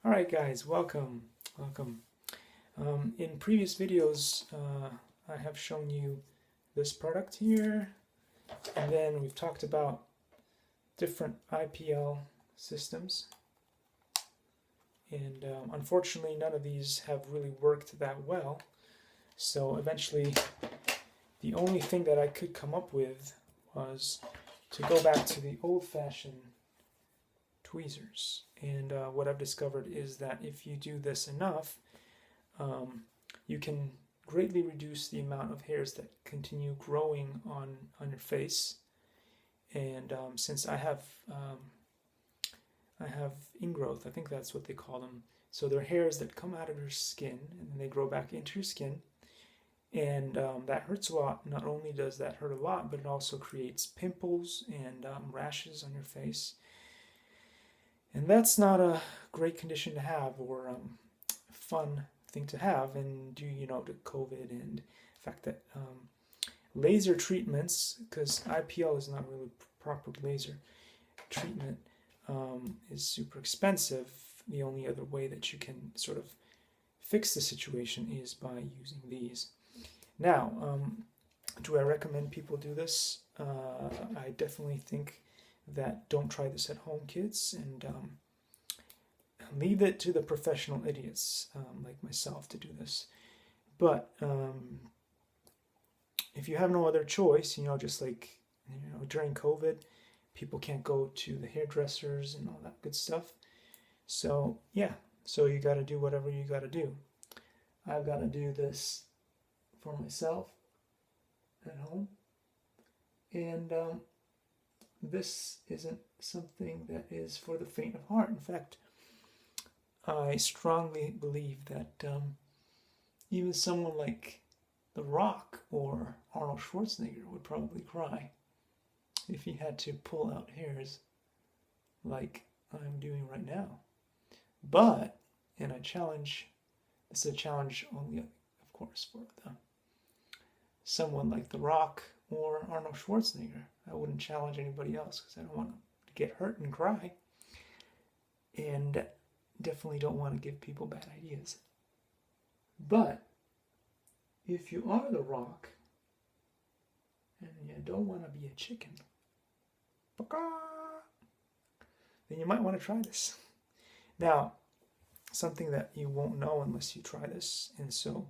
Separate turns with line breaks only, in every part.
All right, guys, welcome. In previous videos, I have shown you this product here, and then we've talked about different IPL systems, and unfortunately, none of these have really worked that well. So eventually, the only thing that I could come up with was to go back to the old-fashioned tweezers. And what I've discovered is that if you do this enough, you can greatly reduce the amount of hairs that continue growing on your face. And since I have ingrowth, I think that's what they call them. So they're hairs that come out of your skin and then they grow back into your skin. And that hurts a lot. Not only does that hurt a lot, but it also creates pimples and rashes on your face. And that's not a great condition to have, or fun thing to have, and due, to COVID and the fact that laser treatments, because IPL is not really proper laser treatment, is super expensive. The only other way that you can sort of fix the situation is by using these. Now, do I recommend people do this? I definitely think that don't try this at home, kids, and leave it to the professional idiots like myself to do this. But if you have no other choice, just like during COVID, people can't go to the hairdressers and all that good stuff. So yeah, so you got to do whatever you got to do. I've got to do this for myself at home, and this isn't something that is for the faint of heart. In fact, I strongly believe that even someone like The Rock or Arnold Schwarzenegger would probably cry if he had to pull out hairs like I'm doing right now. But, and this is a challenge only, of course, for someone like The Rock or Arnold Schwarzenegger. I wouldn't challenge anybody else because I don't want to get hurt and cry. And definitely don't want to give people bad ideas. But if you are The Rock and you don't want to be a chicken, then you might want to try this. Now, something that you won't know unless you try this, and so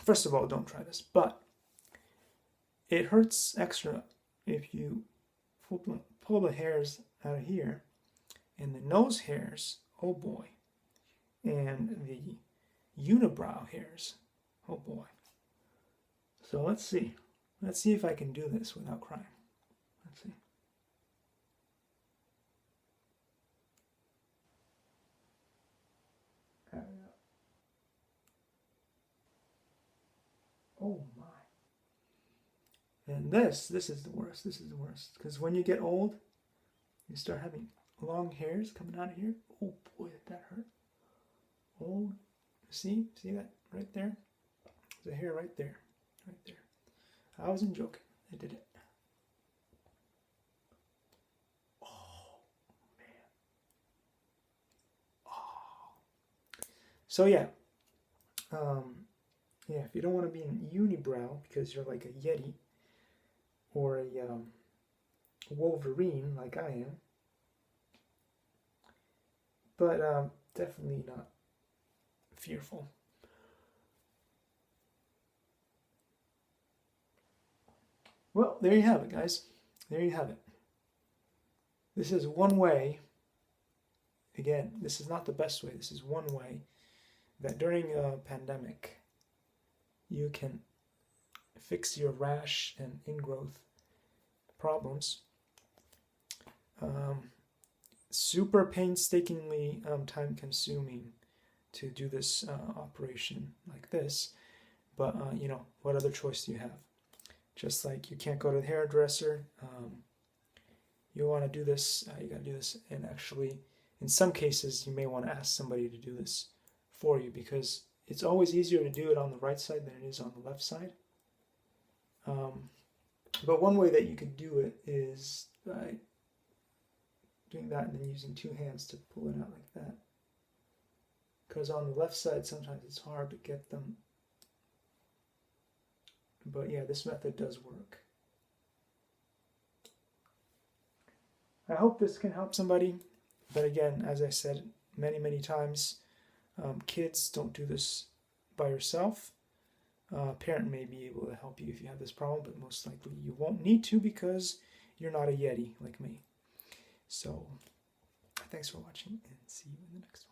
first of all, don't try this, but it hurts extra if you pull the hairs out of here, and the nose hairs, oh boy, and the unibrow hairs, oh boy. So let's see if I can do this without crying. Let's see. Oh my. And this is the worst. This is the worst. Because when you get old, you start having long hairs coming out of here. Oh boy, did that hurt. Oh, see that right there? There's a hair right there. Right there. I wasn't joking. I did it. Oh, man. Oh. So yeah. Yeah, if you don't want to be an unibrow because you're like a Yeti or a Wolverine like I am, but definitely not fearful. Well, there you have it, guys. There you have it. This is one way, again, this is not the best way, this is one way that during a pandemic you can fix your rash and ingrowth problems. Super painstakingly time consuming to do this operation like this, but what other choice do you have? Just like you can't go to the hairdresser, you want to do this, you got to do this, and actually in some cases you may want to ask somebody to do this for you because it's always easier to do it on the right side than it is on the left side. But one way that you could do it is by doing that and then using two hands to pull it out like that. because on the left side sometimes it's hard to get them. But yeah, this method does work. I hope this can help somebody. But again, as I said many times, kids, don't do this by yourself. A parent may be able to help you if you have this problem, but most likely you won't need to because you're not a Yeti like me. So thanks for watching and see you in the next one.